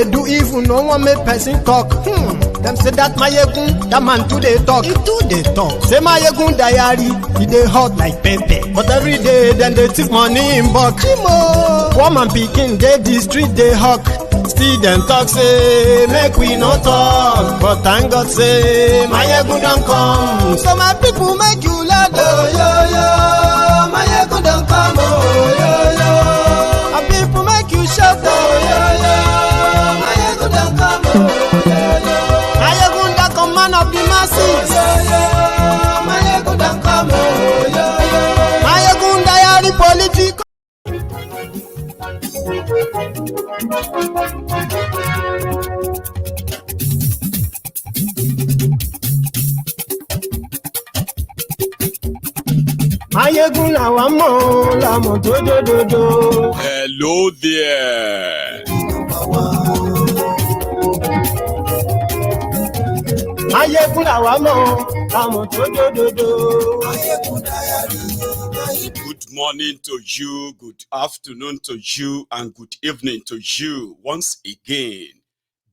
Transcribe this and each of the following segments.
they do even no one make person talk. Them say that Mayegun, that man too they talk. He too they talk. Say Mayegun diary, he dey hot like pepper. But every day then they take money in bulk. Woman pikin dey the street they hawk. Still them talk say make we no talk. But thank God say Mayegun don't come. So my people make you laugh. Oh yo yo, Mayegun don't come. Oh yo yo, my people make you shout. Oh yo yo, Mayegun don't come. Oh yo yo, Mayegun the command of the masses. Oh yo yo, Mayegun don't come. Oh yo yo, Mayegun diary politics. Mayegun làwa mọ̀ làmọ̀ tó dòdòdò. Hello there. Mayegun làwa mọ̀ làmọ̀ tó dòdòdò. Good morning to you, good afternoon to you, and good evening to you once again.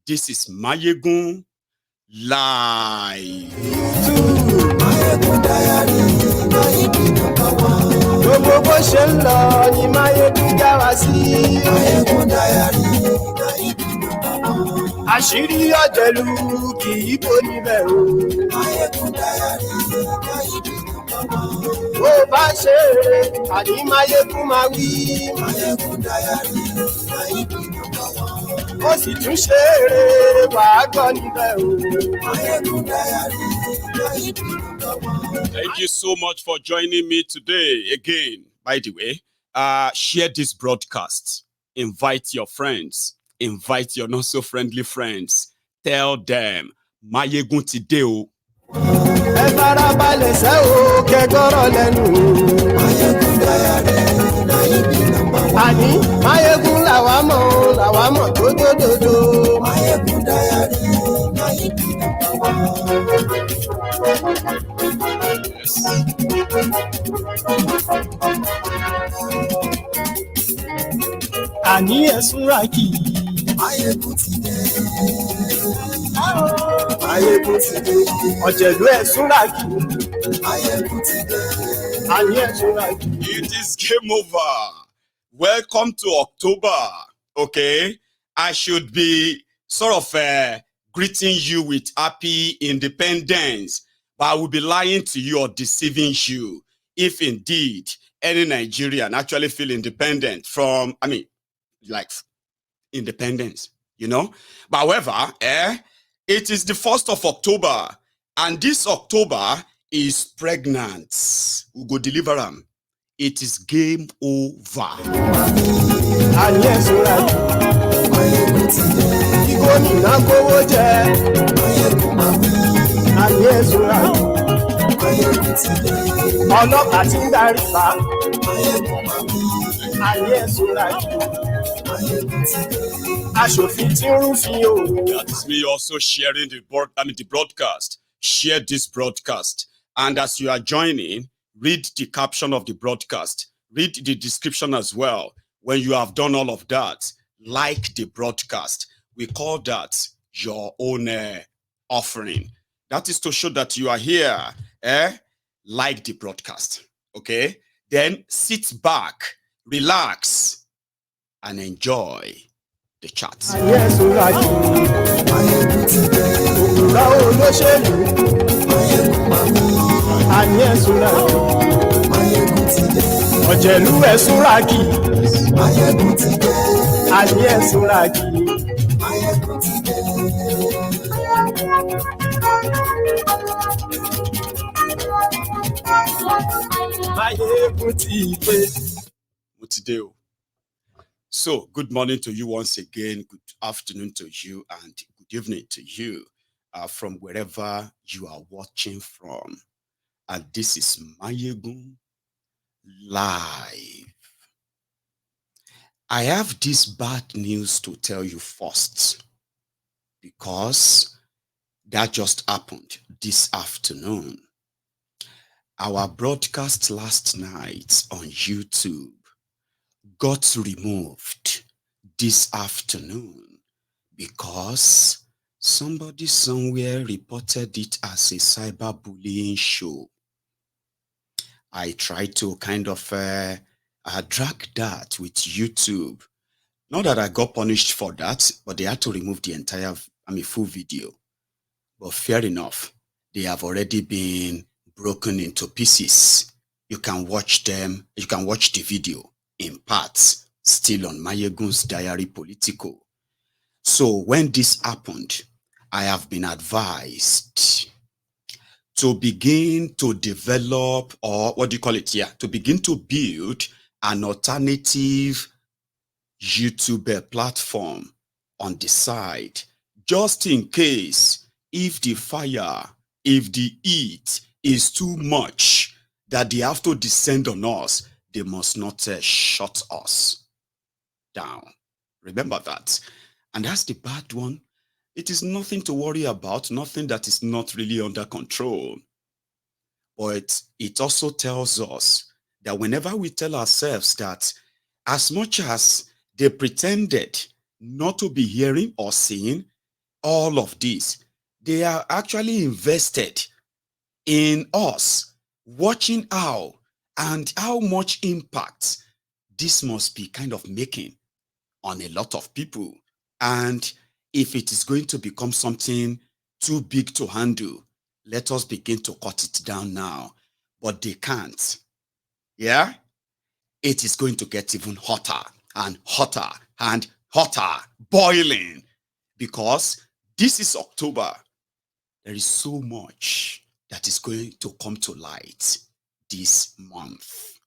This is Mayegun Live. Mayegun diary, Mayegun number one. Gbogbo bó ṣe ń lọ ni Mayegun já wa sí. Mayegun diary, Mayegun number one. Àṣírí ọ̀jẹ̀lú kì í bò níbẹ̀ o. Mayegun diary, Mayegun number one. Bó bá ṣe eré, àní Mayegun máa wí. Mayegun diary, Mayegun number one. Ó sì tún ṣe eré, wàá gbọ́ níbẹ̀ o. Mayegun diary, Mayegun number one. Thank you so much for joining me today again. By the way, share this broadcast. Invite your friends. Invite your not so friendly friends. Tell them, Mayegun ti dé o. Ẹ farabalẹ̀ ṣe o, kẹ́gbọ́rọ̀ lẹ́nu. Mayegun diary, Mayegun number one. Àní Mayegun làwa mọ̀ tó dòdòdò. Mayegun diary, Mayegun number one. Yes. Àní ẹ̀sùn rákì. Mayegun ti dé. Mayegun ti dé. Ọ̀jẹ̀lú ẹ̀sùn rákì. Mayegun ti dé. Àní ẹ̀sùn rákì. It is game over. Welcome to October. Okay, I should be sort of greeting you with happy independence, but I will be lying to you or deceiving you if indeed any Nigerian actually feel independent from, like independence, you know. But however, it is the 1st of October, and this October is pregnant. We go deliver them. It is game over. Àní ẹ̀sùn rákì. Mayegun ti dé. Kí gómìnà kówó jẹ. Mayegun máa wí. Àní ẹ̀sùn rákì. Mayegun ti dé. Ọlọ́pàá ti ń darí pa. Mayegun máa wí. Àní ẹ̀sùn rákì. Mayegun ti dé. Aṣòfin tí ń rúfin o. That is me also sharing the broadcast. Share this broadcast. And as you are joining, read the caption of the broadcast. Read the description as well. When you have done all of that, like the broadcast. We call that your own offering. That is to show that you are here. Like the broadcast. Okay? Then sit back, relax, and enjoy the chat. Àní ẹ̀sùn rákì. Mayegun ti dé. Òkúra olóṣèlú. Mayegun máa wí. Àní ẹ̀sùn rákì. Mayegun ti dé. Ọ̀jẹ̀lú ẹ̀sùn rákì. Mayegun ti dé. Àní ẹ̀sùn rákì. Mayegun ti dé. Mayegun ti dé. Mo ti dé o. So, good morning to you once again. Good afternoon to you and good evening to you from wherever you are watching from. And this is Mayegun Live. I have this bad news to tell you first because that just happened this afternoon. Our broadcast last night on YouTube got removed this afternoon because somebody somewhere reported it as a cyberbullying show. I tried to kind of drag that with YouTube. Not that I got punished for that, but they had to remove the entire, full video. But fair enough, they have already been broken into pieces. You can watch them, you can watch the video in parts, still on Mayegun's Diary Politico. So when this happened, I have been advised to begin to develop, or what do you call it here? To begin to build an alternative YouTube platform on the side, just in case if the fire, if the heat is too much that they have to descend on us, they must not shut us down. Remember that. And that's the bad one. It is nothing to worry about, nothing that is not really under control. But it also tells us that whenever we tell ourselves that as much as they pretended not to be hearing or seeing all of this, they are actually invested in us, watching how and how much impact this must be kind of making on a lot of people. And if it is going to become something too big to handle, let us begin to cut it down now. But they can't. Yeah? It is going to get even hotter and hotter and hotter, boiling, because this is October. There is so much that is going to come to light this month.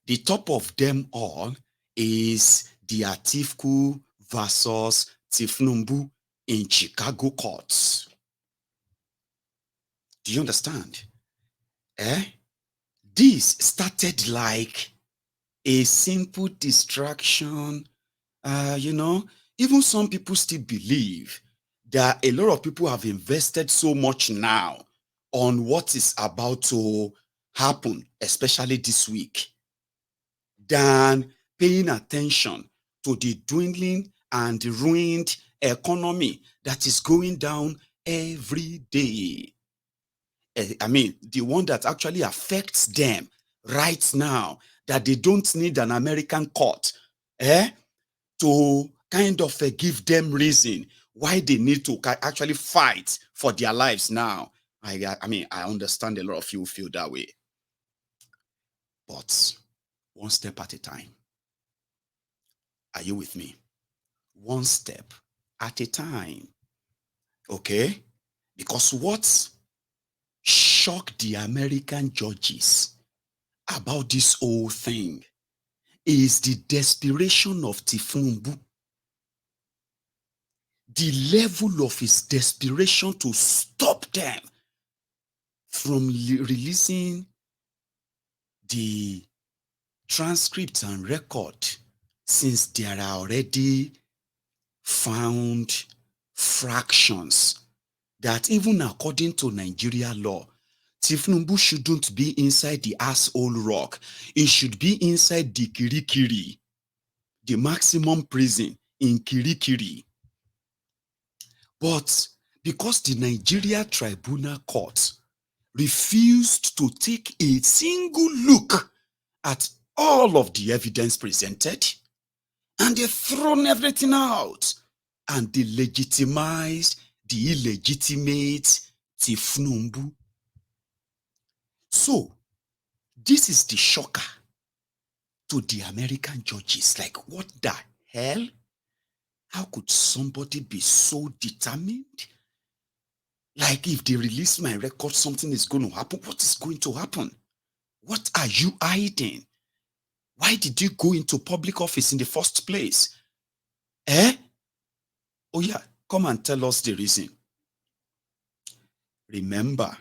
The top of them all is the Atiku versus Tinubu in Chicago courts. Do you understand? This started like a simple distraction. Even some people still believe that a lot of people have invested so much now on what is about to happen, especially this week, than paying attention to the dwindling and ruined economy that is going down every day. The one that actually affects them right now, that they don't need an American court to kind of give them reason why they need to actually fight for their lives now. I understand a lot of you feel that way. But one step at a time. Are you with me? One step at a time. Okay? Because what shocked the American judges about this whole thing is the desperation of Tinubu. The level of his desperation to stop them from releasing the transcripts and record, since there are already found fractions that even according to Nigeria law, Tinubu shouldn't be inside the asshole rock. It should be inside the Kirikiri, the maximum prison in Kirikiri. But because the Nigeria Tribunal Court refused to take a single look at all of the evidence presented, and they thrown everything out, and they legitimized the illegitimate Tinubu. So, this is the shocker to the American judges. Like, what the hell? How could somebody be so determined? Like, if they release my record, something is going to happen. What is going to happen? What are you hiding? Why did you go into public office in the first place? Oh yeah, come and tell us the reason. Remember,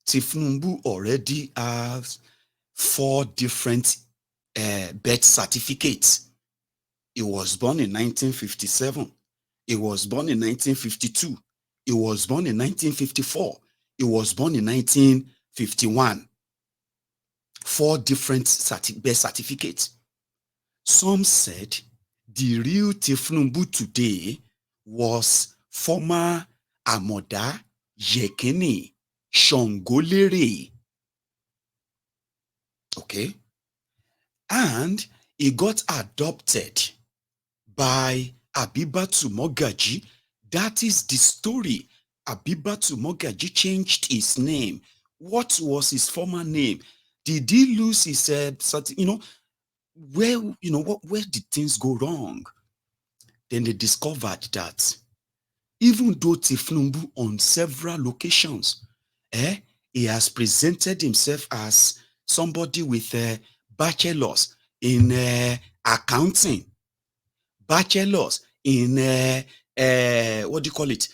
Tinubu already has 4 different birth certificates. He was born in 1957. He was born in 1952. He was born in 1954. He was born in 1951. 4 different birth certificates. Some said the real Tinubu today was former Amoda Yekini Shongolere. Okay? And he got adopted by Abibatu Mogaji. That is the story. Abibatu Mogaji changed his name. What was his former name? Did he lose his where did things go wrong? Then they discovered that even though Tinubu on several occasions, he has presented himself as somebody with bachelors in accounting, bachelors in what do you call it?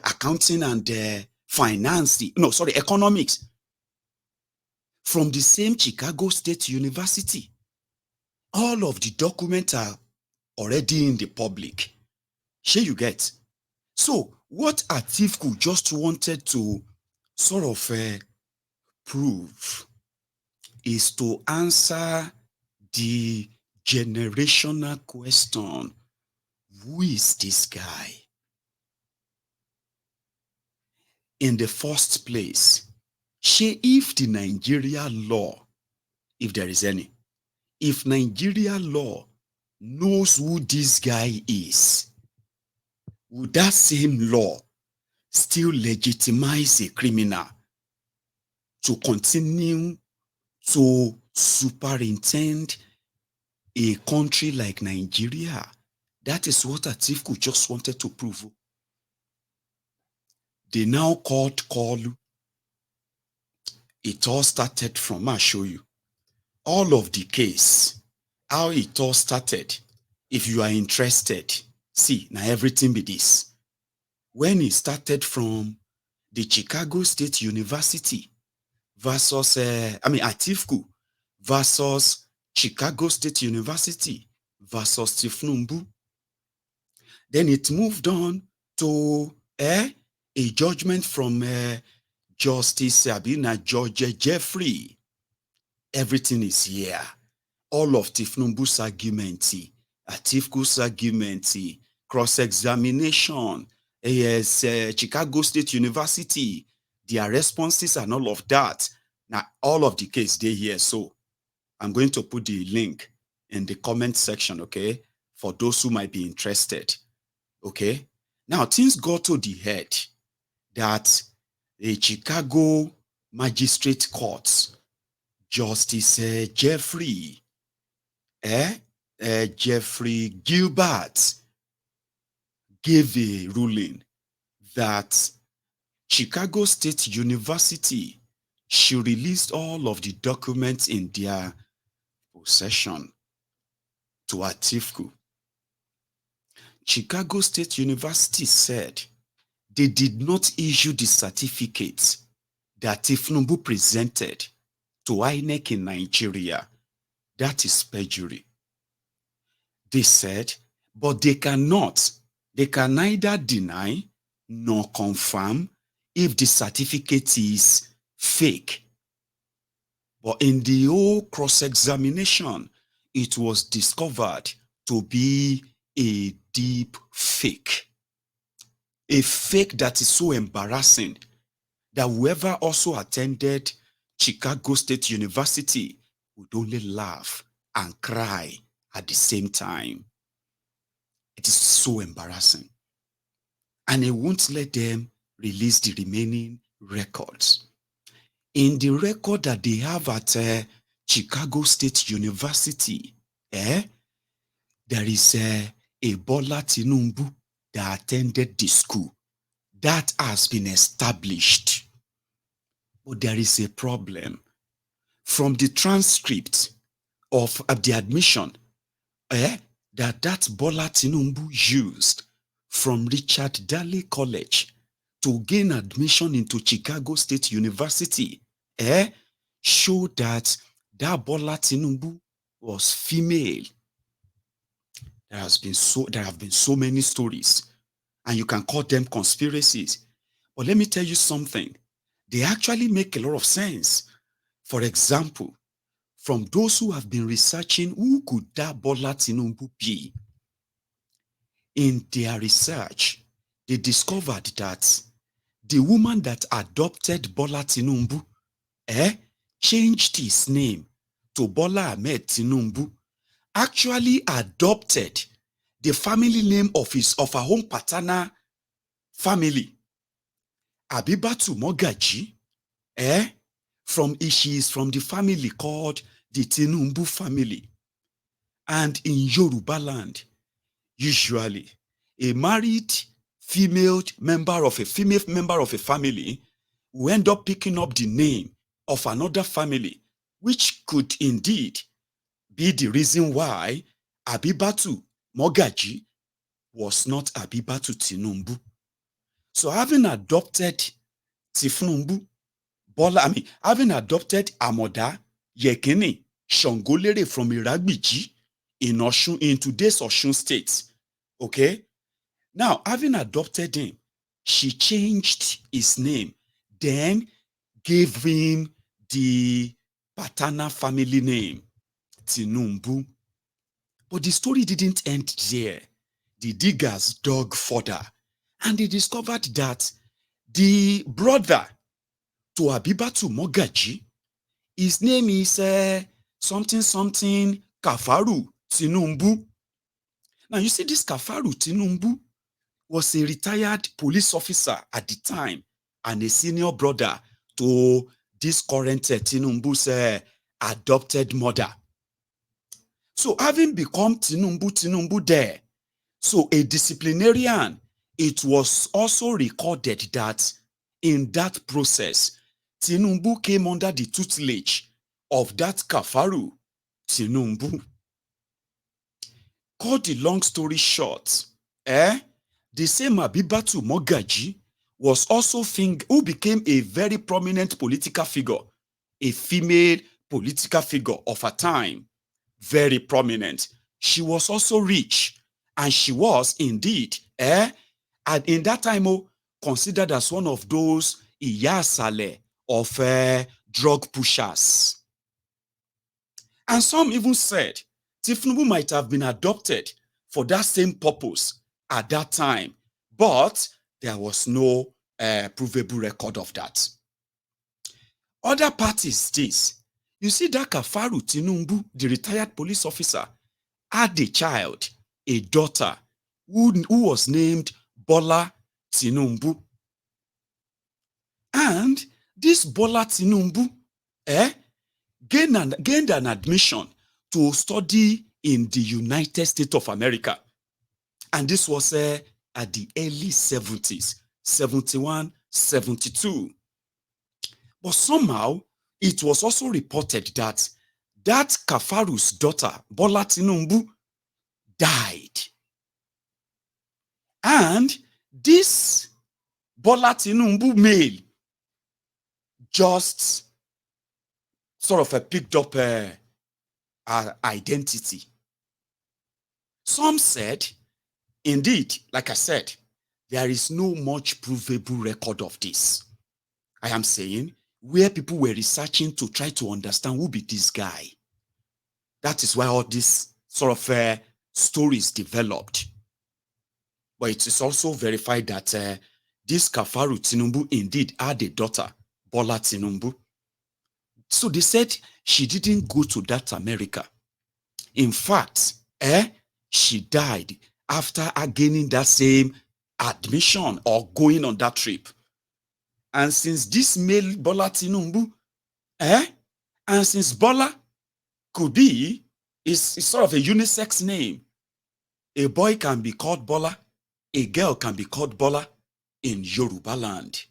Accounting and finance. No, sorry, economics. From the same Chicago State University. All of the documents are already in the public. Sure you get. So what Atiku just wanted to sort of prove is to answer the generational question, who is this guy? In the first place, if the Nigeria law, if there is any, if Nigeria law knows who this guy is, would that same law still legitimize a criminal to continue to superintend a country like Nigeria? That is what Atiku just wanted to prove. They now called Kolu. It all started from, I'll show you. All of the case, how it all started. If you are interested, see, now everything be this. When it started from the Chicago State University versus, Atiku versus Chicago State University versus Tinubu. Then it moved on to a judgment from Justice George Jeffrey. Everything is here. All of Tinubu's argument, Atiku's argument, cross-examination, Chicago State University, their responses and all of that. Now, all of the case they here. So I'm going to put the link in the comment section, okay, for those who might be interested. Okay. Now, things got to the head that the Chicago Magistrate Court, Justice Jeffrey Gilbert gave a ruling that Chicago State University should release all of the documents in their possession to Atiku. Chicago State University said they did not issue the certificates that Tinubu presented to INEC in Nigeria. That is perjury. They said, but they can neither deny nor confirm if the certificate is fake. But in the whole cross-examination, it was discovered to be a deep fake. A fake that is so embarrassing that whoever also attended Chicago State University would only laugh and cry at the same time. It is so embarrassing. And it won't let them release the remaining records. In the record that they have at Chicago State University, there is a Bola Tinubu that attended the school. That has been established. But there is a problem. From the transcript of the admission that Bola Tinubu used from Richard Daley College to gain admission into Chicago State University, showed that Bola Tinubu was female. There have been so many stories, and you can call them conspiracies. But let me tell you something. They actually make a lot of sense. For example, from those who have been researching who could that Bola Tinubu be, in their research, they discovered that the woman that adopted Bola Tinubu changed his name to Bola Ahmed Tinubu, actually adopted the family name of her own paternal family, Abibatu Mogaji, she is from the family called the Tinubu family. And in Yoruba land, usually a married female member of a family will end up picking up the name of another family, which could indeed be the reason why Abibatu Mogaji was not Abibatu Tinubu. So having adopted Tinubu, having adopted Amoda Yekini Shongolere from Iragbiji in today's Osun State, okay? Now, having adopted him, she changed his name, then gave him the paternal family name, Tinubu. But the story didn't end there. The diggers dug further, and they discovered that the brother to Abibatu Mogaji, his name is something Kafaru Tinubu. Now, you see, this Kafaru Tinubu was a retired police officer at the time and a senior brother to this current Tinubu's adopted mother. So having become Tinubu there, so a disciplinarian, it was also recorded that in that process, Tinubu came under the tutelage of that Kafaru Tinubu. Cut the long story short, the same Abibatu Mogaji was also who became a very prominent political figure, a female political figure of her time, very prominent. She was also rich, and she was indeed, and in that time, considered as one of those iyasale of drug pushers. And some even said Tinubu might have been adopted for that same purpose at that time, but there was no provable record of that. Other parties, you see that Kafaru Tinubu, the retired police officer, had a child, a daughter, who was named Bola Tinubu. And this Bola Tinubu gained an admission to study in the United States of America. And this was at the early 70s, 71, 72. But somehow, it was also reported that Kafaru's daughter, Bola Tinubu, died. And this Bola Tinubu male just sort of picked up her identity. Some said, indeed, like I said, there is no much provable record of this. I am saying where people were researching to try to understand who be this guy. That is why all these sort of stories developed. But it is also verified that this Kafaru Tinubu indeed had a daughter, Bola Tinubu. So they said she didn't go to that America. In fact, she died after gaining that same admission or going on that trip. And since this male Bola Tinubu, and since Bola could be, is sort of a unisex name. A boy can be called Bola, a girl can be called Bola in Yoruba land.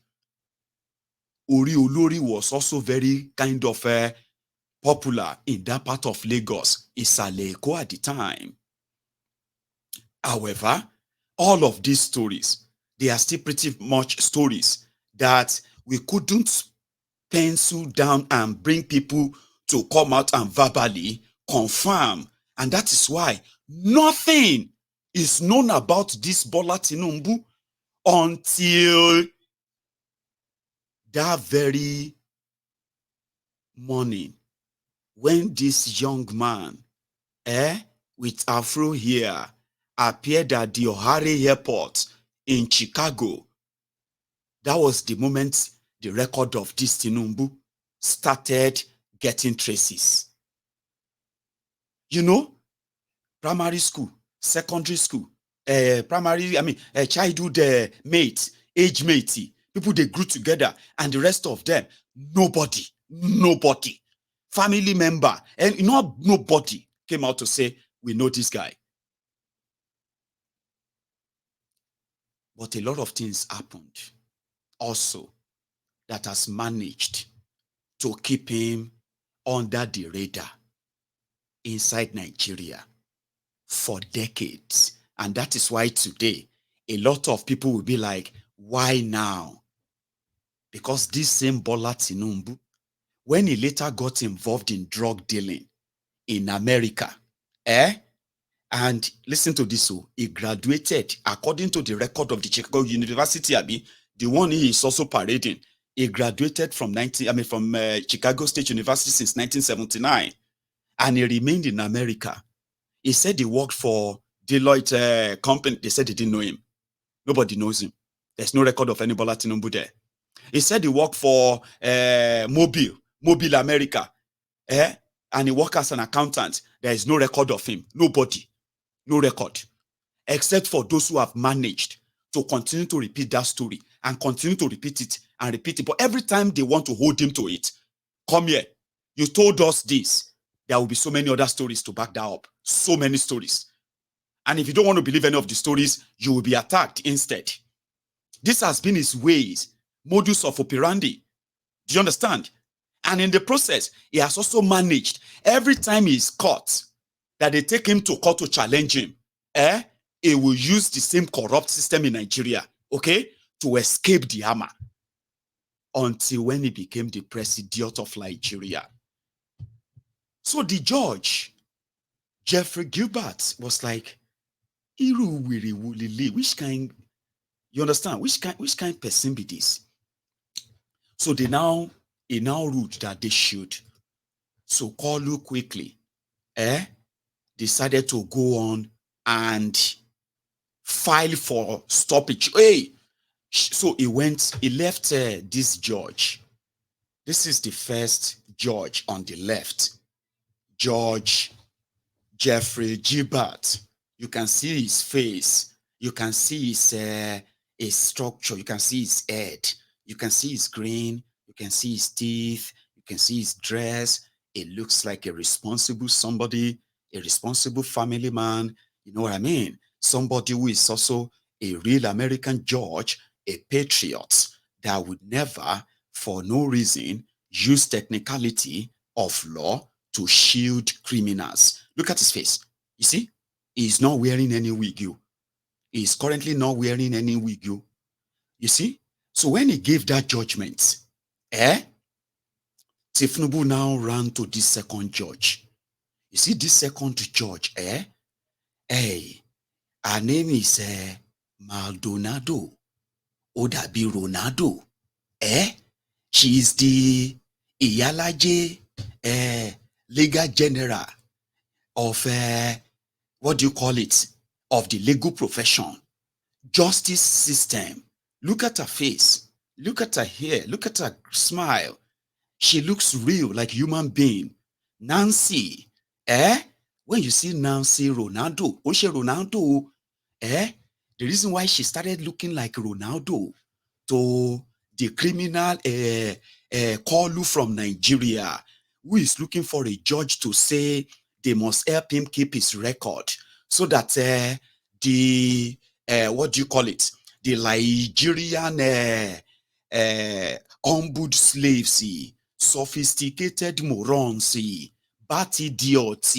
Ori Olori was also very kind of popular in that part of Lagos, Isale Eko at the time. However, all of these stories, they are still pretty much stories that we couldn't pencil down and bring people to come out and verbally confirm. And that is why nothing is known about this Bola Tinubu until that very morning when this young man with afro here appeared at the O'Hare Airport in Chicago, that was the moment the record of this Tinubu started getting traces. You know, primary school, secondary school, childhood mates, age matey, people they grew together, and the rest of them, nobody, family member, and nobody came out to say, we know this guy. But a lot of things happened also that has managed to keep him under the radar inside Nigeria for decades. And that is why today, a lot of people will be like, why now? Because this same Bola Tinubu, when he later got involved in drug dealing in America, and listen to this, so he graduated, according to the record of the Chicago University, the one he is also parading, he graduated from Chicago State University since 1979, and he remained in America. He said he worked for Deloitte company. They said they didn't know him. Nobody knows him. There's no record of any Bola Tinubu there. He said he worked for Mobile America, and he worked as an accountant. There is no record of him. Nobody. No record. Except for those who have managed to continue to repeat that story and continue to repeat it and repeat it. But every time they want to hold him to it, come here. You told us this. There will be so many other stories to back that up. So many stories. And if you don't want to believe any of the stories, you will be attacked instead. This has been his ways, modus of operandi. Do you understand? And in the process, he has also managed, every time he is caught, that they take him to court to challenge him, he will use the same corrupt system in Nigeria, okay, to escape the hammer. Until when he became the president of Nigeria. So the judge, Jeffrey Gilbert, was like, which kind, you understand, which kind person be this? So he now ruled that they should. So Kalu quickly, decided to go on and file for stoppage. Hey, so he left this judge. This is the first judge on the left, Judge Jeffrey Gilbert. You can see his face. You can see his structure. You can see his head. You can see his grin. You can see his teeth. You can see his dress. It looks like a responsible somebody, a responsible family man. You know what I mean? Somebody who is also a real American judge, a patriot that would never, for no reason, use technicality of law to shield criminals. Look at his face. You see? He's not wearing any wig. He's currently not wearing any wig. You see? So when he gave that judgment, Tinubu now ran to this second judge. You see this second judge, Hey, her name is Maldonado. Odabi Ronaldo. She is the Iyalaje legal general of what do you call it? Of the legal profession. Justice system. Look at her face. Look at her hair. Look at her smile. She looks real, like human being. Nancy, when you see Nancy Ronaldo, the reason why she started looking like Ronaldo to the criminal Kalu from Nigeria, who is looking for a judge to say they must help him keep his record so that the what do you call it? The Nigerian ombud slaves, sophisticated morons, bat idiots,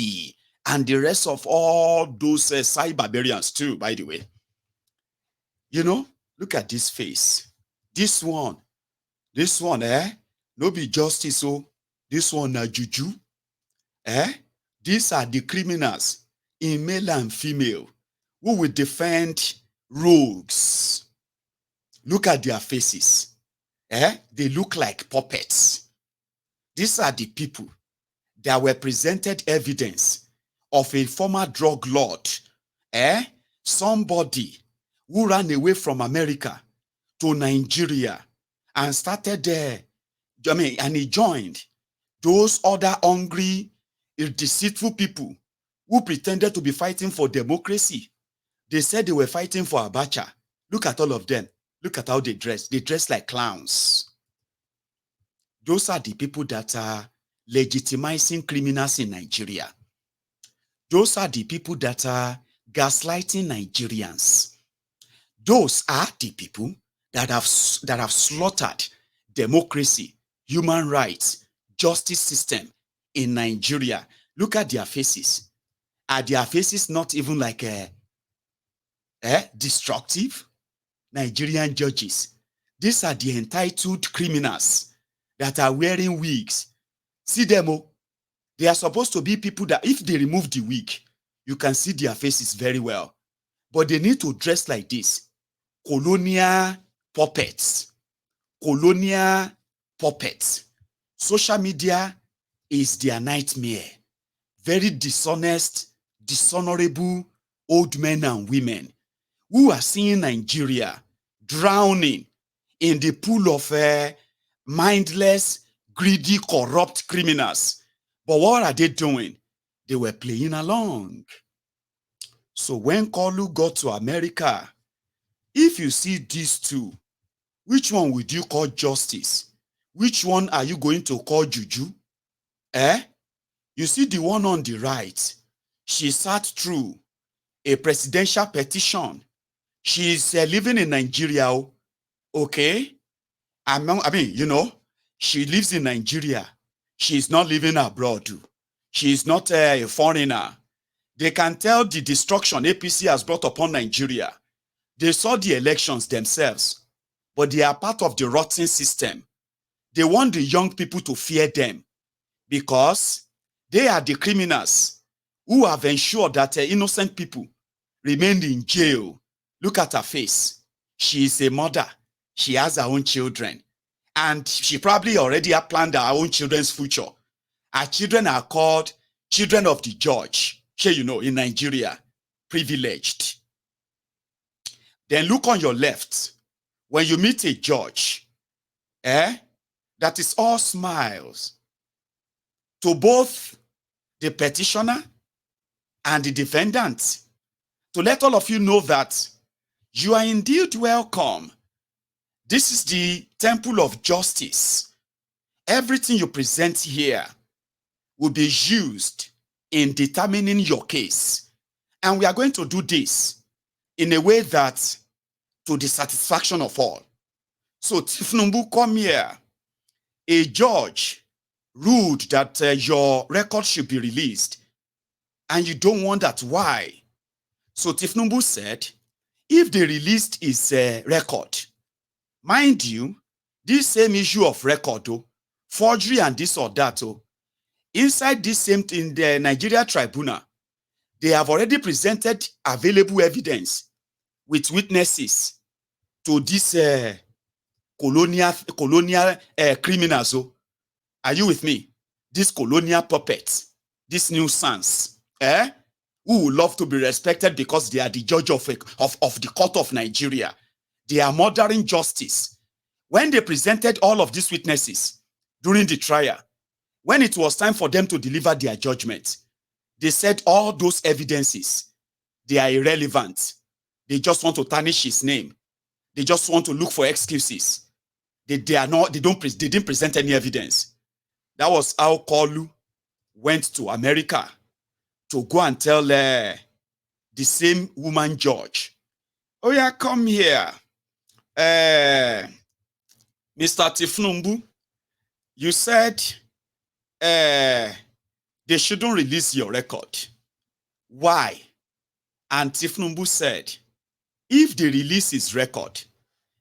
and the rest of all those cyberbarians too, by the way. You know, look at this face. This one, no be justice, so this one na juju. These are the criminals in male and female who will defend rogues. Look at their faces. They look like puppets. These are the people there were presented evidence of a former drug lord, somebody who ran away from America to Nigeria and started there, and he joined those other hungry, deceitful people who pretended to be fighting for democracy. They said they were fighting for Abacha. Look at all of them. Look at how they dress. They dress like clowns. Those are the people that are legitimizing criminals in Nigeria. Those are the people that are gaslighting Nigerians. Those are the people that have slaughtered democracy, human rights, justice system in Nigeria. Look at their faces. Are their faces not even like destructive? Nigerian judges. These are the entitled criminals that are wearing wigs. See them, oh. They are supposed to be people that if they remove the wig, you can see their faces very well. But they need to dress like this. Colonial puppets. Colonial puppets. Social media is their nightmare. Very dishonest, dishonorable old men and women who are seeing Nigeria drowning in the pool of mindless, greedy, corrupt criminals. But what are they doing? They were playing along. So when Kolu got to America, if you see these two, which one would you call justice? Which one are you going to call juju? You see the one on the right. She sat through a presidential petition. She is living in Nigeria, okay? I mean, you know, she lives in Nigeria. She is not living abroad. She is not a foreigner. They can tell the destruction APC has brought upon Nigeria. They saw the elections themselves, but they are part of the rotten system. They want the young people to fear them because they are the criminals who have ensured that innocent people remained in jail. Look at her face. She is a mother. She has her own children. And she probably already had planned her own children's future. Her children are called children of the judge. You know, in Nigeria, privileged. Then look on your left. When you meet a judge, that is all smiles. To both the petitioner and the defendant, to let all of you know that you are indeed welcome. This is the temple of justice. Everything you present here will be used in determining your case. And we are going to do this in a way that to the satisfaction of all. So Tinubu, come here. A judge ruled that your record should be released. And you don't want that. Why? So Tinubu said, if they released his record, mind you, this same issue of record, forgery and this or that, inside this same in the Nigeria tribunal, they have already presented available evidence with witnesses to this colonial criminals. Are you with me? This colonial puppets, this nuisance, who would love to be respected because they are the judge of the court of Nigeria. They are murdering justice. When they presented all of these witnesses during the trial, when it was time for them to deliver their judgment, they said all those evidences, they are irrelevant. They just want to tarnish his name. They just want to look for excuses. They didn't present any evidence. That was how Kolu went to America to go and tell the same woman judge, oh yeah, come here. Mr. Tinubu, you said they shouldn't release your record. Why? And Tinubu said, if they release his record,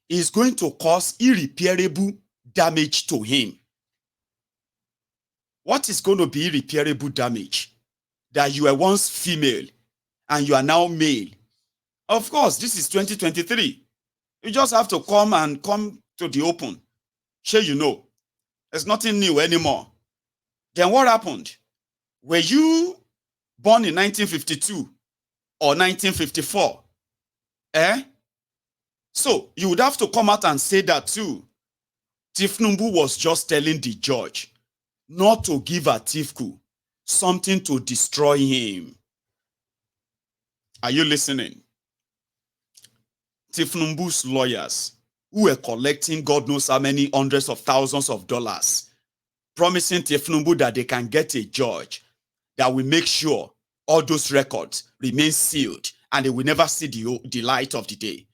it's going to cause irreparable damage to him. What is going to be irreparable damage? That you were once female and you are now male. Of course, this is 2023. You just have to come to the open. Sure, you know, there's nothing new anymore. Then what happened? Were you born in 1952 or 1954? So you would have to come out and say that too. Tinubu was just telling the judge not to give Atiku something to destroy him. Are you listening? Tinubu's lawyers, who were collecting God knows how many hundreds of thousands of dollars, promising Tinubu that they can get a judge that will make sure all those records remain sealed and they will never see the light of the day.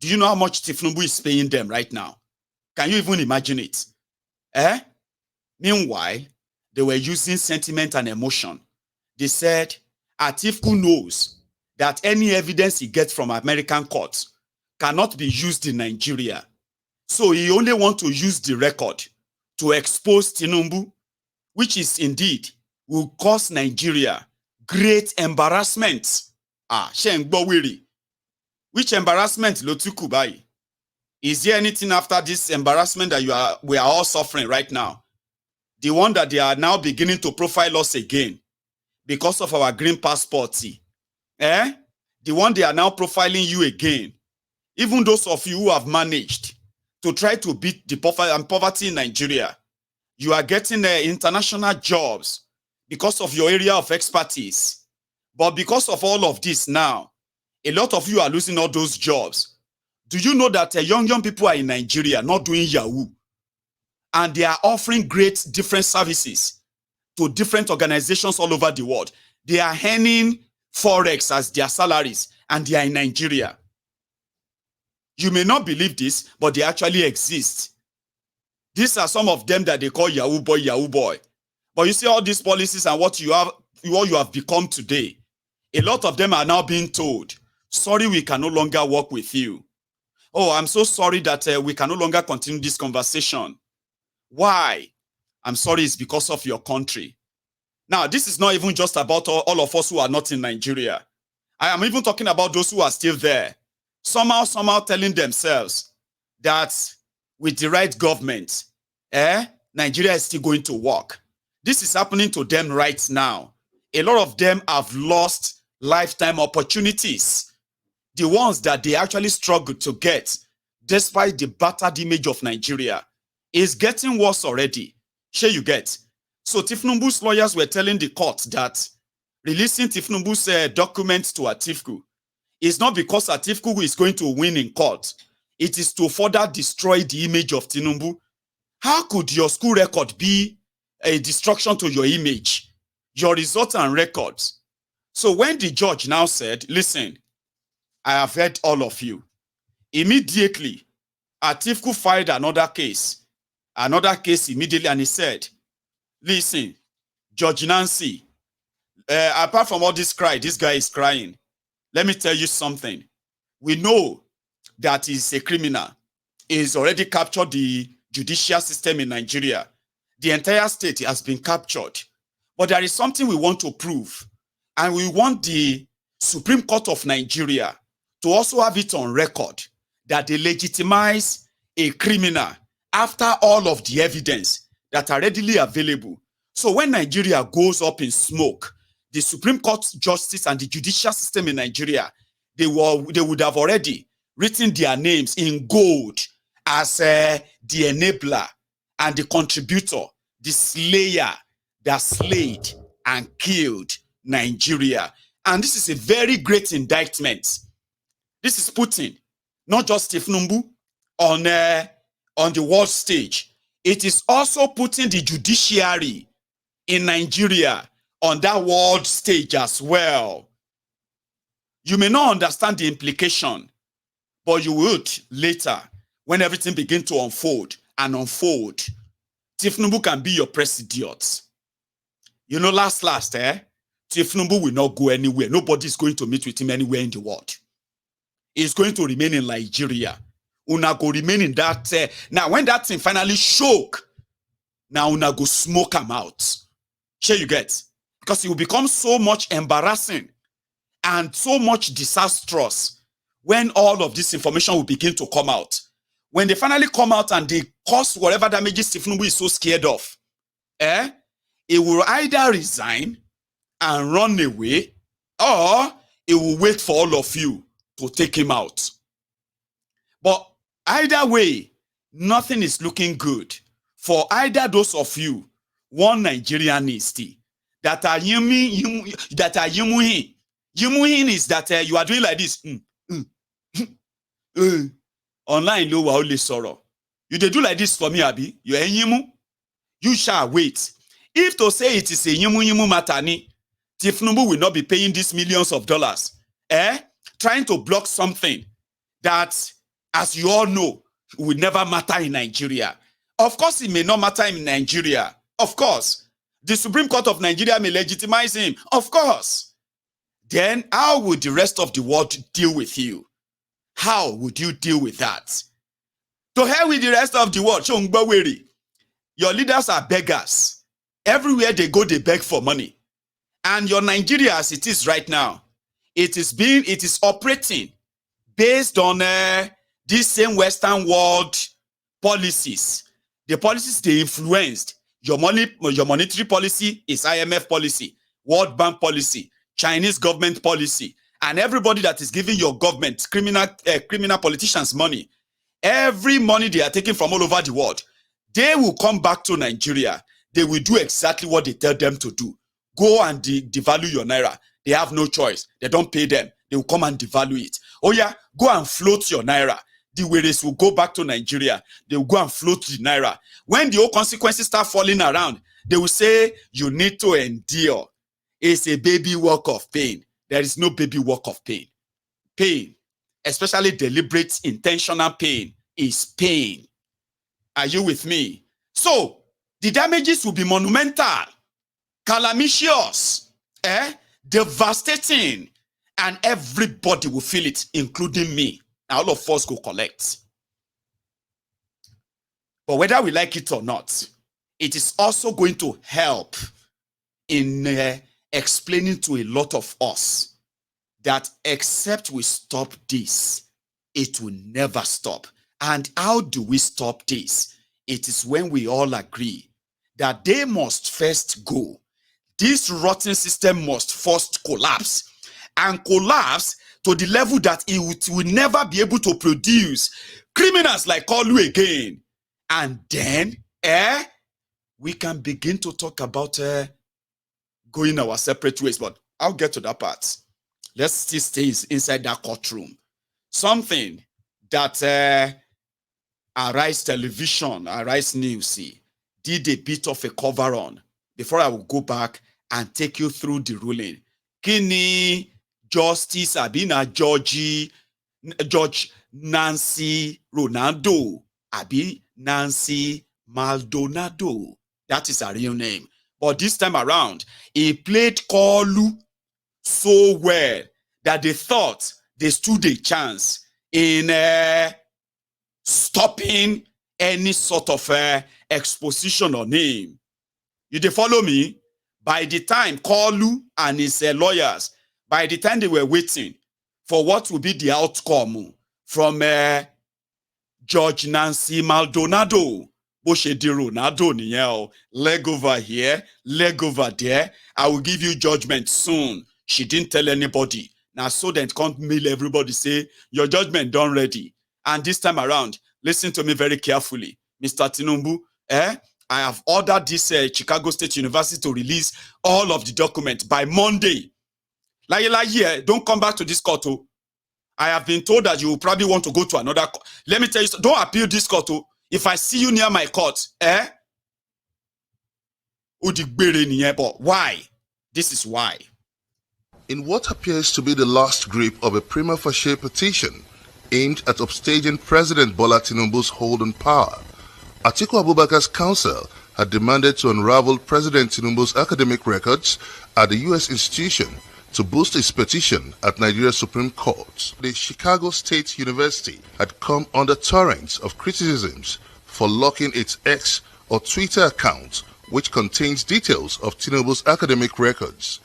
Do you know how much Tinubu is paying them right now? Can you even imagine it? Meanwhile, they were using sentiment and emotion. They said, Atiku knows that any evidence he gets from American courts cannot be used in Nigeria. So he only wants to use the record to expose Tinubu, which is indeed will cause Nigeria great embarrassment. Which embarrassment Lotuku bai? Is there anything after this embarrassment that we are all suffering right now? The one that they are now beginning to profile us again because of our green passport. The one they are now profiling you again. Even those of you who have managed to try to beat the poverty in Nigeria, you are getting international jobs because of your area of expertise. But because of all of this now, a lot of you are losing all those jobs. Do you know that young people are in Nigeria not doing Yahoo? And they are offering great different services to different organizations all over the world. They are earning Forex as their salaries and they are in Nigeria. You may not believe this, but they actually exist. These are some of them that they call Yahoo boy, Yahoo boy. But you see all these policies and what you have become today. A lot of them are now being told, sorry, we can no longer work with you. Oh, I'm so sorry that we can no longer continue this conversation. Why? I'm sorry, it's because of your country. Now, this is not even just about all of us who are not in Nigeria. I am even talking about those who are still there. Somehow telling themselves that with the right government, Nigeria is still going to work. This is happening to them right now. A lot of them have lost lifetime opportunities. The ones that they actually struggled to get, despite the battered image of Nigeria, is getting worse already. Sure you get. So Tinubu's lawyers were telling the court that releasing Tinubu's documents to Atiku is not because Atiku is going to win in court. It is to further destroy the image of Tinubu. How could your school record be a destruction to your image, your results and records? So when the judge now said, listen, I have heard all of you. Immediately, Atiku filed another case immediately, and he said, listen, Judge Nancy, apart from all this cry, this guy is crying. Let me tell you something. We know that he's a criminal. He's already captured the judicial system in Nigeria. The entire state has been captured. But there is something we want to prove. And we want the Supreme Court of Nigeria to also have it on record that they legitimize a criminal after all of the evidence that are readily available. So when Nigeria goes up in smoke, the Supreme Court justice and the judicial system in Nigeria, they would have already written their names in gold as the enabler and the contributor, the slayer that slayed and killed Nigeria. And this is a very great indictment. This is Putin, not just Tinubu, on the world stage. It is also putting the judiciary in Nigeria on that world stage as well. You may not understand the implication, but you would later when everything begins to unfold and unfold. Tinubu can be your president. You know, last, Tinubu will not go anywhere. Nobody is going to meet with him anywhere in the world. He's going to remain in Nigeria. Una go remain in that. Now, when that thing finally shook, now una go smoke him out. Sure you get? Because it will become so much embarrassing and so much disastrous when all of this information will begin to come out. When they finally come out and they cause whatever damages Tinubu is so scared of, he will either resign and run away, or he will wait for all of you to take him out. But either way, nothing is looking good for either those of you, one Nigerian that are yumuhin. Yumuhin is that you are doing like this. Online lo wa o le sọ̀rọ̀. You dey do like this for me, abi? You are yimu. You shall wait. If to say it is a yimu matter ni, Tinubu will not be paying these millions of dollars, trying to block something that, as you all know, will never matter in Nigeria. Of course, it may not matter in Nigeria. Of course. The Supreme Court of Nigeria may legitimize him. Of course. Then how would the rest of the world deal with you? How would you deal with that? To hell with the rest of the world. Your leaders are beggars. Everywhere they go, they beg for money. And your Nigeria, as it is right now, it is operating based on these same Western world policies. The policies they influenced. Your monetary policy is IMF policy, World Bank policy, Chinese government policy, and everybody that is giving your government, criminal politicians money, every money they are taking from all over the world, they will come back to Nigeria. They will do exactly what they tell them to do. Go and devalue your naira. They have no choice. They don't pay them. They will come and devalue it. Oh yeah, go and float your naira. The wages will go back to Nigeria. They will go and float the naira. When the whole consequences start falling around, they will say, you need to endure. It's a baby walk of pain. There is no baby walk of pain. Pain, especially deliberate, intentional pain, is pain. Are you with me? So, the damages will be monumental, calamitous, devastating, and everybody will feel it, including me. All of us go collect. But whether we like it or not, it is also going to help in explaining to a lot of us that except we stop this, it will never stop. And how do we stop this? It is when we all agree that they must first go. This rotten system must first collapse, and collapse to the level that it will never be able to produce criminals like Olu again. And then, we can begin to talk about going our separate ways. But I'll get to that part. Let's still stay inside that courtroom. Something that Arise Television, Arise News did a bit of a cover on before I will go back and take you through the ruling. Kini Justice Abina George Nancy Ronaldo Abi Nancy Maldonado. That is her real name. But this time around, he played Kolu so well that they thought they stood a chance in stopping any sort of exposition on him. You dey follow me? By the time Kolu and his lawyers, by the time they were waiting for what will be the outcome from George Nancy Maldonado, leg over here, leg over there, I will give you judgment soon. She didn't tell anybody. Now, so then can't mail everybody say, your judgment done ready. And this time around, listen to me very carefully. Mr. Tinubu, I have ordered this Chicago State University to release all of the documents by Monday. Like here, don't come back to this court. I have been told that you will probably want to go to another court. Let me tell you, don't appeal this court. If I see you near my court, but why? This is why. In what appears to be the last grip of a prima facie petition aimed at upstaging President Bola Tinubu's hold on power, Atiku Abubakar's counsel had demanded to unravel President Tinubu's academic records at the U.S. institution to boost his petition at Nigeria's Supreme Court. The Chicago State University had come under torrents of criticisms for locking its X or Twitter account, which contains details of Tinubu's academic records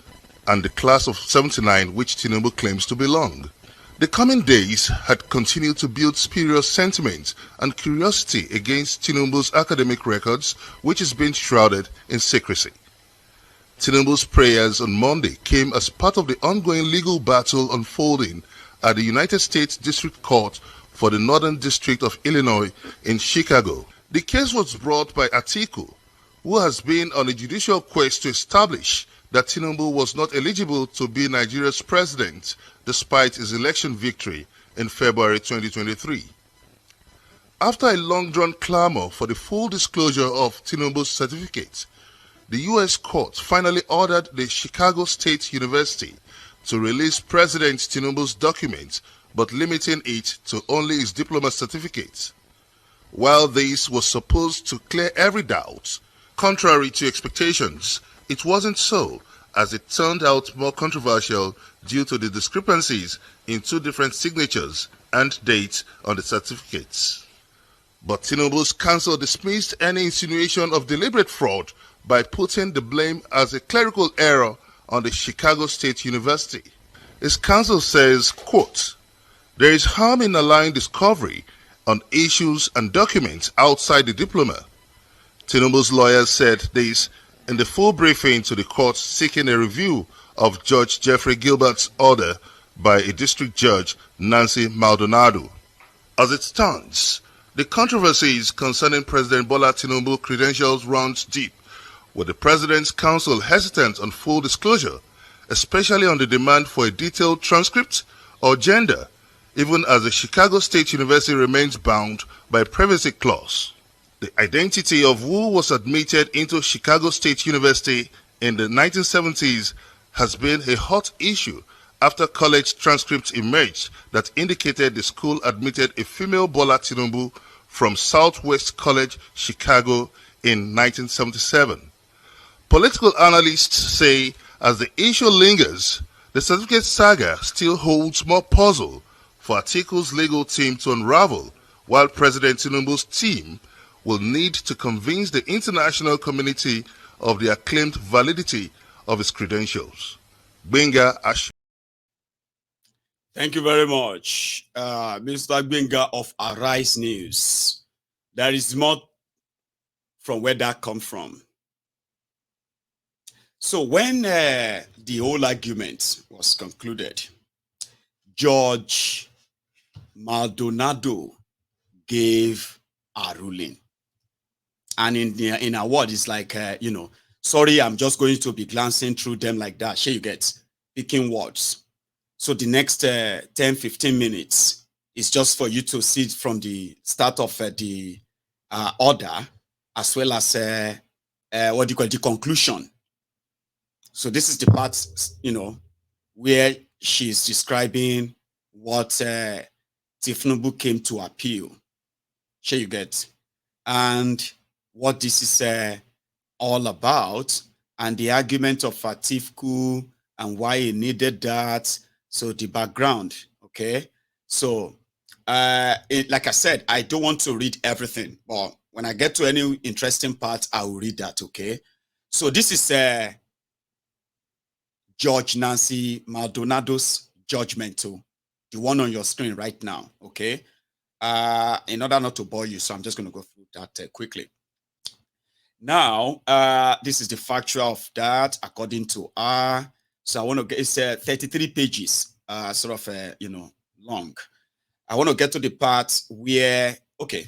and the class of 79 which Tinubu claims to belong. The coming days had continued to build spurious sentiment and curiosity against Tinubu's academic records, which is being shrouded in secrecy. Tinubu's prayers on Monday came as part of the ongoing legal battle unfolding at the United States District Court for the Northern District of Illinois in Chicago. The case was brought by Atiku, who has been on a judicial quest to establish that Tinubu was not eligible to be Nigeria's president despite his election victory in February 2023. After a long-drawn clamor for the full disclosure of Tinubu's certificate, the U.S. court finally ordered the Chicago State University to release President Tinubu's documents, but limiting it to only his diploma certificate. While this was supposed to clear every doubt, contrary to expectations, it wasn't so, as it turned out more controversial due to the discrepancies in two different signatures and dates on the certificates. But Tinubu's counsel dismissed any insinuation of deliberate fraud by putting the blame as a clerical error on the Chicago State University. His counsel says, quote, "There is harm in allowing discovery on issues and documents outside the diploma." Tinubu's lawyers said this in the full briefing to the court seeking a review of Judge Jeffrey Gilbert's order by a district judge, Nancy Maldonado. As it stands, the controversies concerning President Bola Tinubu credentials runs deep, with the President's counsel hesitant on full disclosure, especially on the demand for a detailed transcript or gender, even as the Chicago State University remains bound by a privacy clause. The identity of who was admitted into Chicago State University in the 1970s has been a hot issue after college transcripts emerged that indicated the school admitted a female Bola Tinubu from Southwest College, Chicago in 1977. Political analysts say as the issue lingers, the certificate saga still holds more puzzle for Atiku's legal team to unravel, while President Tinubu's team will need to convince the international community of the acclaimed validity of his credentials. Benga Ash. Thank you very much, Mr. Benga of Arise News. There is more from where that come from. So when the whole argument was concluded, Judge Maldonado gave a ruling. And in a word, it's like, sorry, I'm just going to be glancing through them like that. Sure, you get picking words. So the next 10, 15 minutes is just for you to see from the start of the order, as well as the conclusion. So this is the part, where she's describing what Tinubu came to appeal. Sure, you get. And what this is all about, and the argument of Atiku and why he needed that. So the background, okay? So, like I said, I don't want to read everything, but when I get to any interesting part, I will read that, okay? So this is Judge Nancy Maldonado's judgment too, the one on your screen right now, okay? In order not to bore you, so I'm just going to go through that quickly. Now, this is the factual of that according to her. So I want to get, it's 33 pages, long. I want to get to the part where, okay,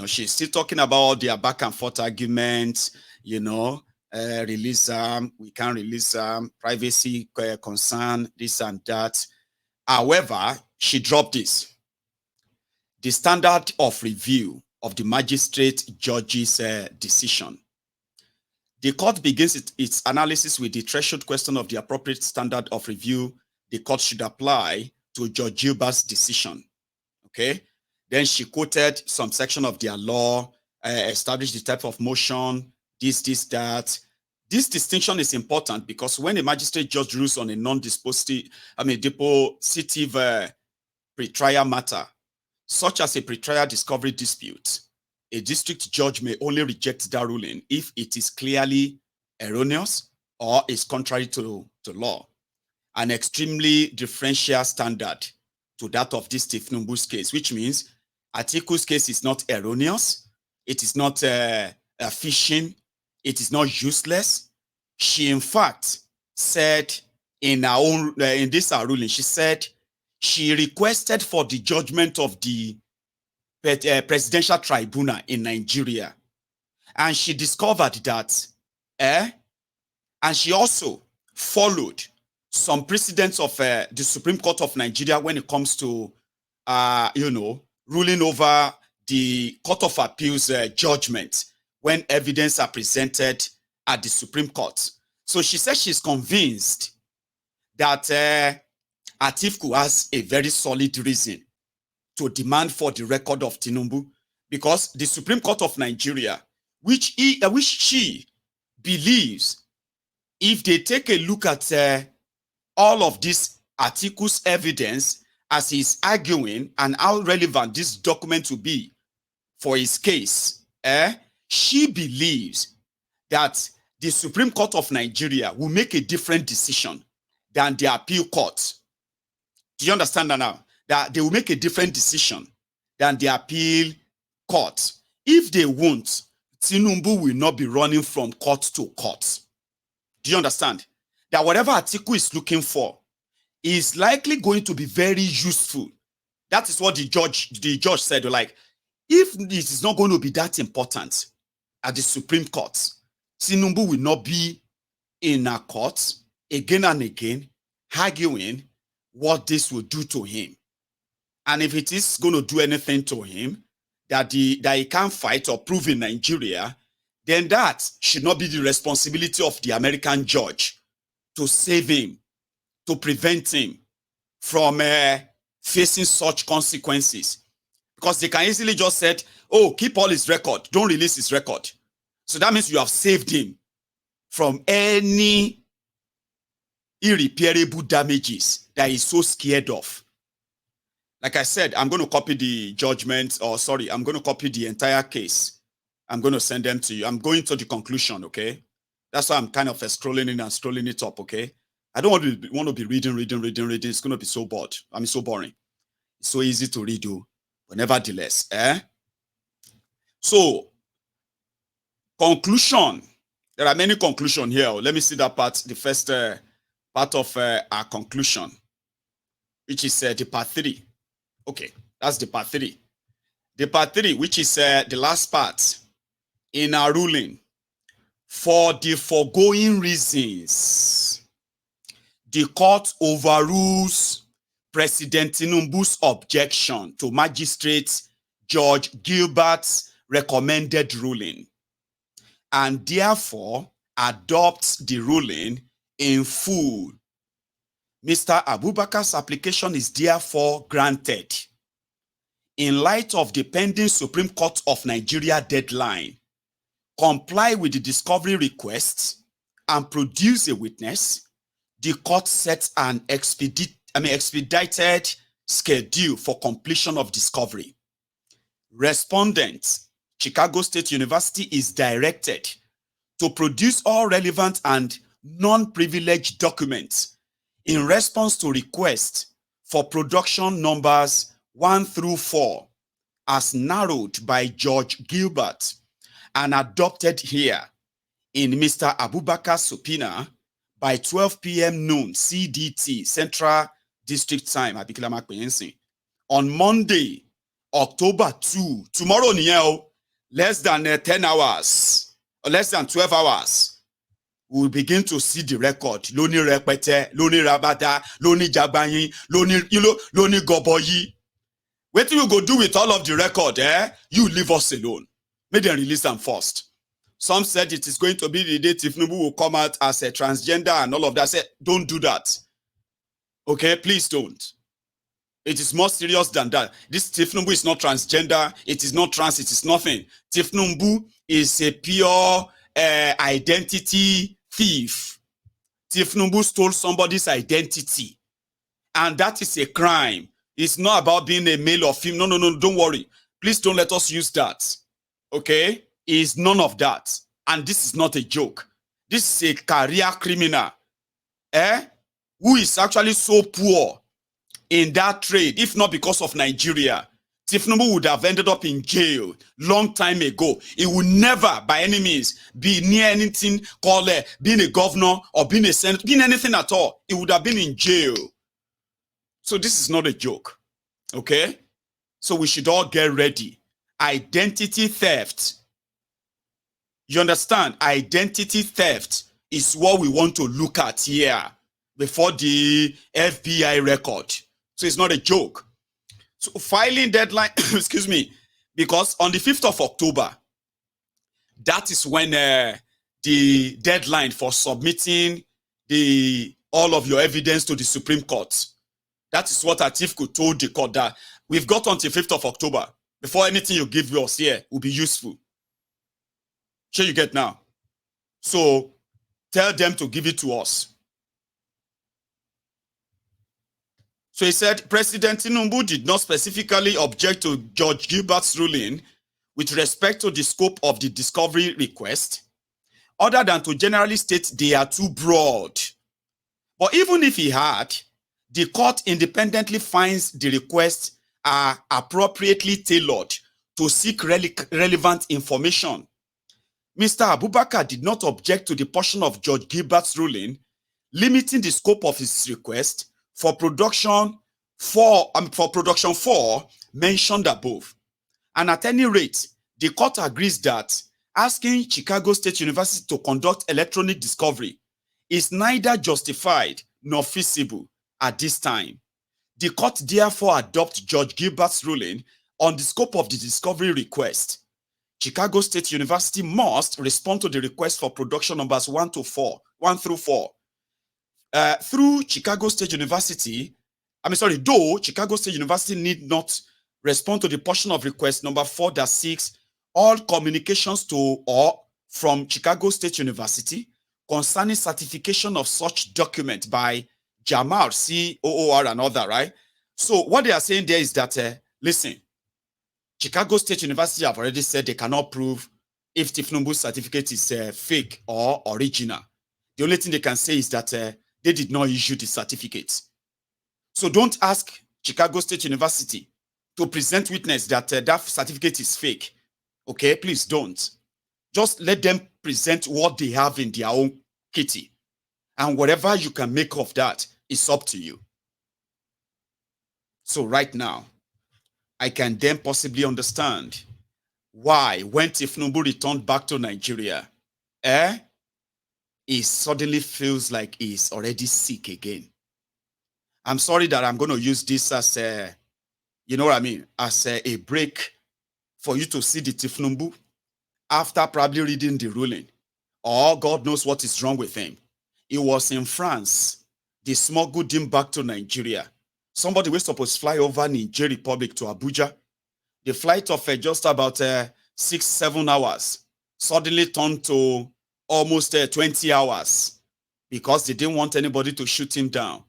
she's still talking about their back and forth arguments, release them, we can't release them, privacy concern, this and that. However, she dropped this. The standard of review of the magistrate judge's decision. The court begins its analysis with the threshold question of the appropriate standard of review the court should apply to Judge Gilbert's decision. Okay? Then she quoted some section of their law, established the type of motion, this, that. This distinction is important because when a magistrate judge rules on a non-dispositive, depositive pretrial matter, such as a pretrial discovery dispute, a district judge may only reject that ruling if it is clearly erroneous or is contrary to law. An extremely differential standard to that of this Tinubu's case, which means Atiku's case is not erroneous, it is not fishing, it is not useless. she in fact said in her own, in this her ruling, she said she requested for the judgment of the presidential tribunal in Nigeria. And she discovered that, and she also followed some precedents of the Supreme Court of Nigeria when it comes to, ruling over the Court of Appeals judgment when evidence are presented at the Supreme Court. So she says she's convinced that Atiku has a very solid reason to demand for the record of Tinubu, because the Supreme Court of Nigeria, which she believes, if they take a look at all of this Atiku's evidence as he's arguing and how relevant this document will be for his case, she believes that the Supreme Court of Nigeria will make a different decision than the appeal court. Do you understand that now? That they will make a different decision than the appeal court. If they won't, Tinubu will not be running from court to court. Do you understand? That whatever Atiku is looking for is likely going to be very useful. That is what the judge said. Like, if it is not going to be that important at the Supreme Court, Tinubu will not be in a court again and again arguing what this will do to him. And if it is going to do anything to him that he can't fight or prove in Nigeria, then that should not be the responsibility of the American judge to save him, to prevent him from facing such consequences. Because they can easily just say, oh, keep all his record, don't release his record. So that means you have saved him from any irreparable damages that he's so scared of. Like I said, I'm going to copy the judgment, I'm going to copy the entire case. I'm going to send them to you. I'm going to the conclusion, okay? That's why I'm kind of scrolling in and scrolling it up, okay? I don't want to be reading. It's going to be so bored. So boring. It's so easy to read, but nevertheless, So, conclusion. There are many conclusions here. Let me see that part, the first part of our conclusion, which is the part 3. Okay, that's the part 3. The part 3, which is the last part in our ruling. For the foregoing reasons, the court overrules President Tinubu's objection to Magistrate Judge Gilbert's recommended ruling, and therefore adopts the ruling in full. Mr. Abubakar's application is therefore granted. In light of the pending Supreme Court of Nigeria deadline, comply with the discovery request and produce a witness. The court sets an expedited schedule for completion of discovery. Respondent, Chicago State University, is directed to produce all relevant and non-privileged documents in response to requests for production numbers 1 through 4 as narrowed by Judge Gilbert and adopted here in Mr. Abubakar's subpoena by 12 p.m. noon CDT, Central District Time, on Monday, October 2, tomorrow, less than 10 hours, or less than 12 hours, we'll begin to see the record. Loni repete, loni rabada, loni jabanyi, loni goboyi. What you go do with all of the record, You leave us alone. Make them release them first. Some said it is going to be the day Tinubu will come out as a transgender and all of that. I said, don't do that. Okay, please don't. It is more serious than that. This Tinubu is not transgender. It is not trans. It is nothing. Tinubu is a pure identity thief. Tinubu stole somebody's identity. And that is a crime. It's not about being a male or female. No, don't worry. Please don't let us use that. Okay? It's none of that. And this is not a joke. This is a career criminal. Who is actually so poor in that trade, if not because of Nigeria, Tinubu would have ended up in jail long time ago. He would never, by any means, be near anything called being a governor or being a senator, being anything at all. He would have been in jail. So this is not a joke, okay? So we should all get ready. Identity theft. You understand? Identity theft is what we want to look at here before the FBI record. So it's not a joke. So filing deadline, excuse me, because on the 5th of October, that is when the deadline for submitting all of your evidence to the Supreme Court. That is what Atiku told the court, that we've got until 5th of October before anything you give us here will be useful. Sure you get now? So tell them to give it to us. So he said, President Tinubu did not specifically object to Judge Gilbert's ruling with respect to the scope of the discovery request, other than to generally state they are too broad. But even if he had, the court independently finds the requests are appropriately tailored to seek relevant information. Mr. Abubakar did not object to the portion of Judge Gilbert's ruling limiting the scope of his request for production 4 mentioned above. And at any rate, the court agrees that asking Chicago State University to conduct electronic discovery is neither justified nor feasible at this time. The court therefore adopts Judge Gilbert's ruling on the scope of the discovery request. Chicago State University must respond to the request for production numbers 1 through 4. Though Chicago State University need not respond to the portion of request number 4-6, all communications to or from Chicago State University concerning certification of such document by Jamal, COOR and other, right? So what they are saying there is that, listen, Chicago State University have already said they cannot prove if Tinubu's certificate is fake or original. The only thing they can say is that they did not issue the certificate. So don't ask Chicago State University to present witness that that certificate is fake. Okay, please don't. Just let them present what they have in their own kitty. And whatever you can make of that is up to you. So right now, I can then possibly understand why when Tinubu returned back to Nigeria, he suddenly feels like he's already sick again. I'm sorry that I'm going to use this as a, you know what I mean, as a break for you to see the Tinubu after probably reading the ruling. Or God knows what is wrong with him. He was in France. They smuggled him back to Nigeria. Somebody was supposed to fly over Niger Republic to Abuja. The flight of just about 6-7 hours suddenly turned to almost 20 hours because they didn't want anybody to shoot him down.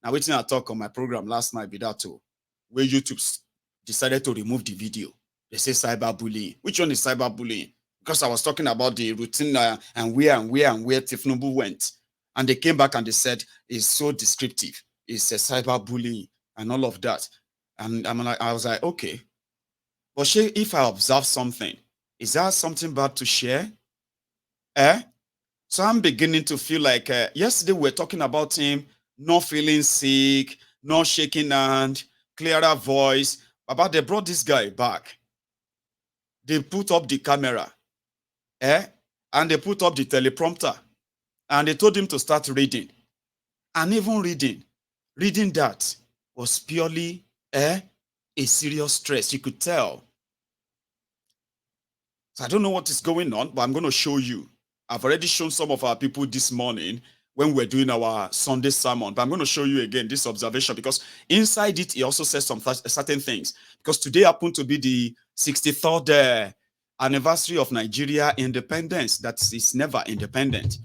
Now, waiting I talk on my program last night, be that too, where YouTube decided to remove the video. They say cyberbullying. Which one is cyberbullying? Because I was talking about the routine and where Tinubu went. And they came back and they said it's so descriptive. It's a cyberbullying and all of that. And I was like, okay. But if I observe something, is that something bad to share? So I'm beginning to feel like yesterday we were talking about him not feeling sick, not shaking hand, clearer voice. But they brought this guy back. They put up the camera, and they put up the teleprompter, and they told him to start reading. And even reading that was purely a serious stress. You could tell. So I don't know what is going on, but I'm going to show you. I've already shown some of our people this morning when we're doing our Sunday sermon, but I'm going to show you again this observation because inside it, he also says some certain things. Because today happened to be the 63rd anniversary of Nigeria independence. That is never independent.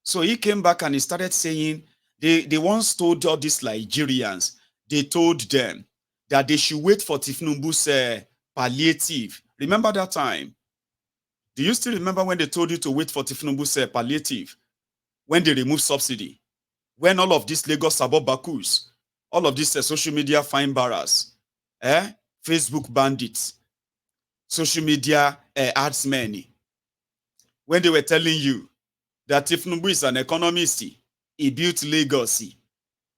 So he came back and he started saying, they once told all these Nigerians, they told them that they should wait for Tinubu's palliative. Remember that time? Do you still remember when they told you to wait for Tinubu's palliative? When they removed subsidy? When all of these Lagos Sabo Bakus, all of these social media fine barras, Facebook bandits, social media adsmen, when they were telling you that Tinubu is an economist, he built Lagos,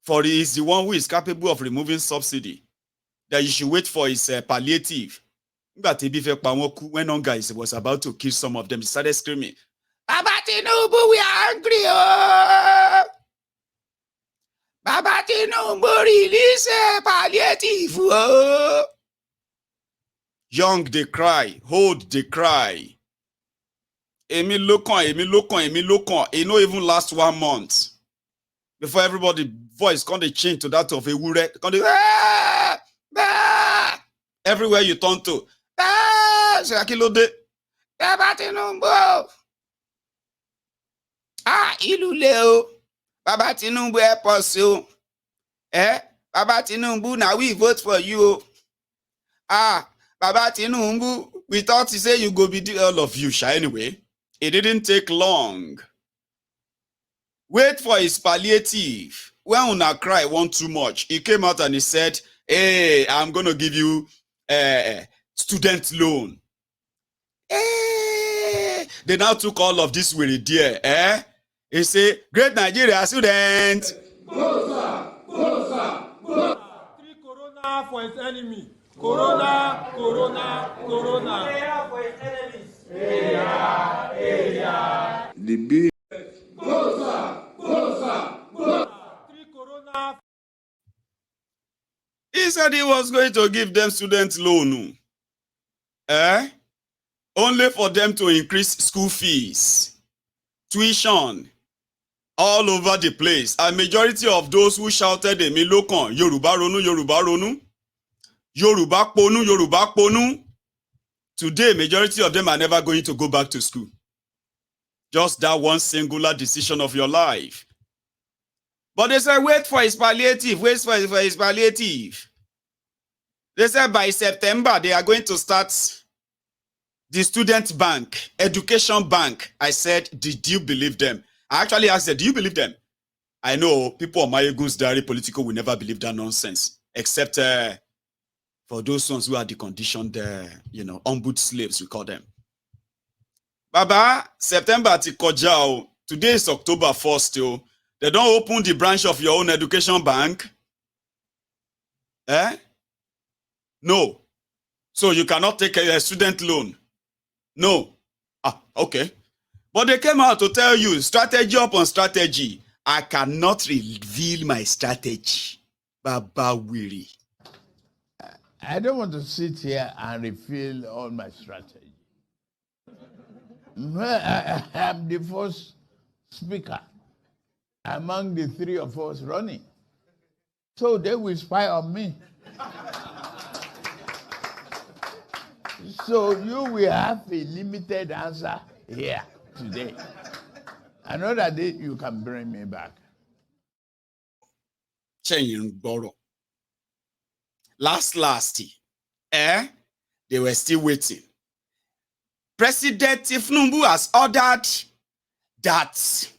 for he is the one who is capable of removing subsidy, that you should wait for his palliative. When hunger was about to kill some of them, he started screaming, Baba Tinubu, we are angry. Oh! Baba Tinubu, release palliative. Oh! Young, they cry. Old, they cry. Emi lokon. It no even last 1 month before everybody voice can they change to that of ewure. Everywhere you turn to, Baba Tinubu. Ilule o. Baba Tinubu help us o. Baba Tinubu, now we vote for you. Baba Tinubu, we thought he said you go be all of you, sha. Anyway, it didn't take long. Wait for his palliative. When una cry want too much, he came out and he said, hey, I'm going to give you a student loan. Hey, they now took all of this with it there. He say, great Nigeria student. Corona for its enemy. Corona for its enemies. The bill. He said he was going to give them student loan. Only for them to increase school fees, tuition, all over the place. A majority of those who shouted Emi Lokon, Yoruba Ronu, Yoruba Ronu, Yoruba Ponu, Yoruba Ponu. Today, majority of them are never going to go back to school. Just that one singular decision of your life. But they said, wait for his palliative, wait for his palliative. They said by September, they are going to start the student bank, education bank. I said, did you believe them? I actually asked them, do you believe them? I know people on Mayegun's diary political will never believe that nonsense, except for those ones who are the conditioned, ombud slaves, we call them. Baba, September Tikojao, today is October 1st still. They don't open the branch of your own education bank. No. So you cannot take a student loan. No. Okay. But they came out to tell you, strategy upon strategy. I cannot reveal my strategy. Baba Wiri. I don't want to sit here and reveal all my strategy. I am the first speaker among the three of us running. So they will spy on me. So you will have a limited answer here today. Another day you can bring me back. Last, they were still waiting. President Tinubu has ordered that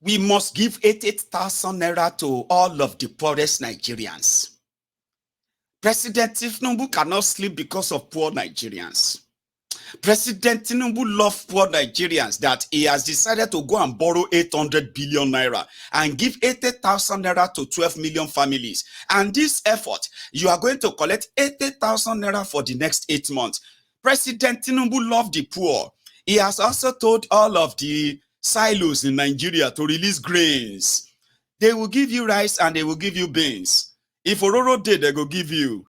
we must give 88,000 naira to all of the poorest Nigerians. President Tinubu cannot sleep because of poor Nigerians. President Tinubu loves poor Nigerians that he has decided to go and borrow 800 billion naira and give 80,000 naira to 12 million families. And this effort, you are going to collect 80,000 naira for the next 8 months. President Tinubu loves the poor. He has also told all of the silos in Nigeria to release grains. They will give you rice and they will give you beans. If Ororo did, they will give you